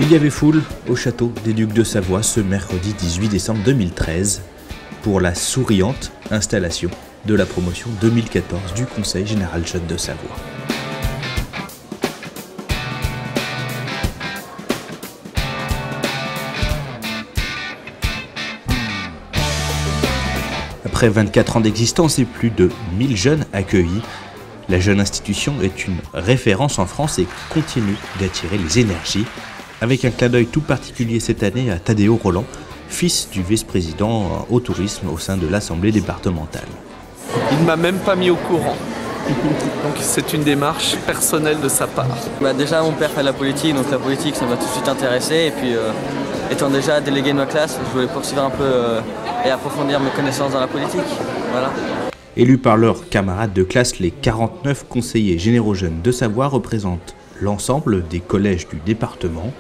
Il y avait foule au château des Ducs de Savoie ce mercredi 18 décembre 2013 pour la souriante installation de la promotion 2014 du Conseil général jeune de Savoie. Après 24 ans d'existence et plus de 1000 jeunes accueillis, la jeune institution est une référence en France et continue d'attirer les énergies, avec un clin d'œil tout particulier cette année à Tadeo Roland, fils du vice-président au tourisme au sein de l'Assemblée départementale. Il ne m'a même pas mis au courant. Donc c'est une démarche personnelle de sa part. Déjà mon père fait de la politique, donc la politique ça m'a tout de suite intéressé. Et puis étant déjà délégué de ma classe, je voulais poursuivre un peu et approfondir mes connaissances dans la politique. Voilà. Élus par leurs camarades de classe, les 49 conseillers généraux jeunes de Savoie représentent l'ensemble des collèges du département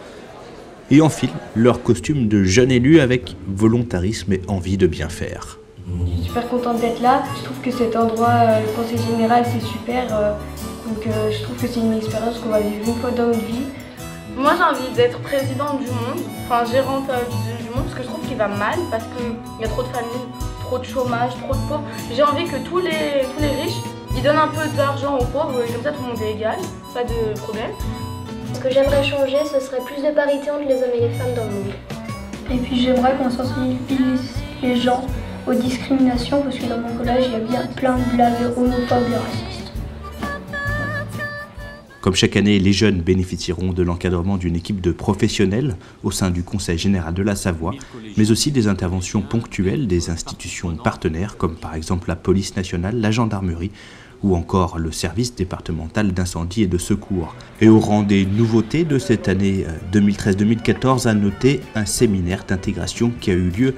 et enfilent leur costume de jeunes élus avec volontarisme et envie de bien faire. Je suis super contente d'être là. Je trouve que cet endroit, le conseil général, c'est super. Je trouve que c'est une expérience qu'on va vivre une fois dans notre vie. Moi j'ai envie d'être présidente du monde, enfin gérante du monde, parce que je trouve qu'il va mal, parce qu'il y a trop de familles, trop de chômage, trop de pauvres. J'ai envie que tous les riches, ils donnent un peu d'argent aux pauvres, et comme ça tout le monde est égal, pas de problème. Ce que j'aimerais changer, ce serait plus de parité entre les hommes et les femmes dans le monde. Et puis j'aimerais qu'on sensibilise les gens aux discriminations, parce que dans mon collège, il y a bien plein de blagues homophobes et racistes. Comme chaque année, les jeunes bénéficieront de l'encadrement d'une équipe de professionnels au sein du Conseil général de la Savoie, mais aussi des interventions ponctuelles des institutions partenaires, comme par exemple la police nationale, la gendarmerie ou encore le service départemental d'incendie et de secours. Et au rang des nouveautés de cette année 2013-2014, à noter un séminaire d'intégration qui a eu lieu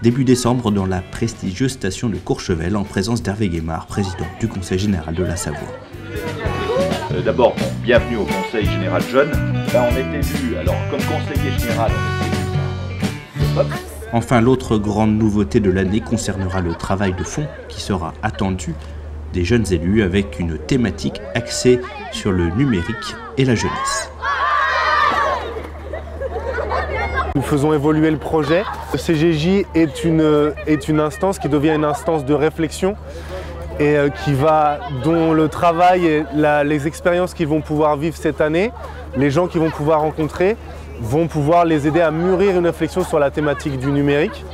début décembre dans la prestigieuse station de Courchevel en présence d'Hervé Guémard, président du Conseil général de la Savoie. D'abord, bienvenue au Conseil général jeune. Là, on est élu, alors comme conseiller général, on est élu. Enfin, l'autre grande nouveauté de l'année concernera le travail de fond qui sera attendu des jeunes élus avec une thématique axée sur le numérique et la jeunesse. Nous faisons évoluer le projet. Le CGJ est une instance qui devient une instance de réflexion et dont le travail et les expériences qu'ils vont pouvoir vivre cette année, les gens qu'ils vont pouvoir rencontrer, vont pouvoir les aider à mûrir une réflexion sur la thématique du numérique.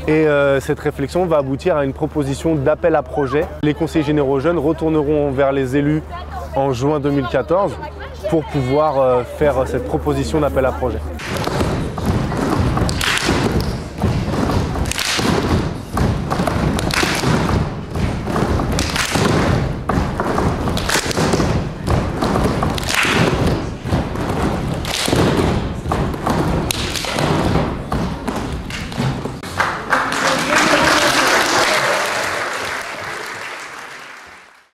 Et cette réflexion va aboutir à une proposition d'appel à projet. Les conseillers généraux jeunes retourneront vers les élus en juin 2014 pour pouvoir faire cette proposition d'appel à projet.